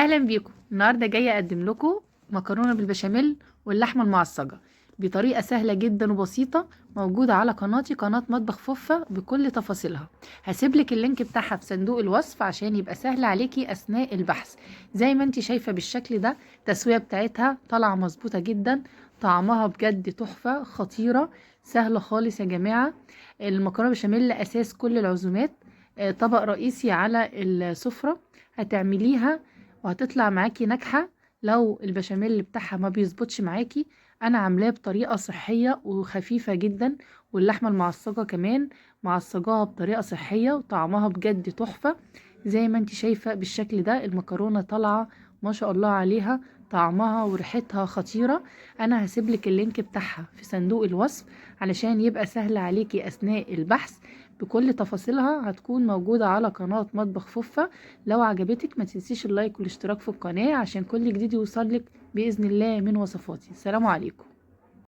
اهلا بيكم. النهارده جايه اقدم لكم مكرونه بالبشاميل واللحمه المعصجه بطريقه سهله جدا وبسيطه، موجوده على قناتي قناه مطبخ فوفا بكل تفاصيلها. هسيب لك اللينك بتاعها في صندوق الوصف عشان يبقى سهل عليكي اثناء البحث. زي ما انت شايفه بالشكل ده، التسويه بتاعتها طالعه مظبوطه جدا، طعمها بجد تحفه خطيره، سهله خالص يا جماعه. المكرونه بشاميل اساس كل العزومات، طبق رئيسي على السفره. هتعمليها وهتطلع معاكي ناجحة. لو البشاميل بتاعها ما بيظبطش معاكي، انا عاملاه بطريقة صحية وخفيفة جدا، واللحمة المعصجة كمان معصجاها بطريقة صحية وطعمها بجد تحفة. زي ما انت شايفة بالشكل ده، المكرونة طالعة ما شاء الله عليها، طعمها وريحتها خطيرة. انا هسيبلك اللينك بتاعها في صندوق الوصف علشان يبقى سهل عليكي اثناء البحث. بكل تفاصيلها هتكون موجودة على قناة مطبخ فوفا. لو عجبتك ما تنسيش اللايك والاشتراك في القناة عشان كل جديد يوصلك بإذن الله من وصفاتي. السلام عليكم.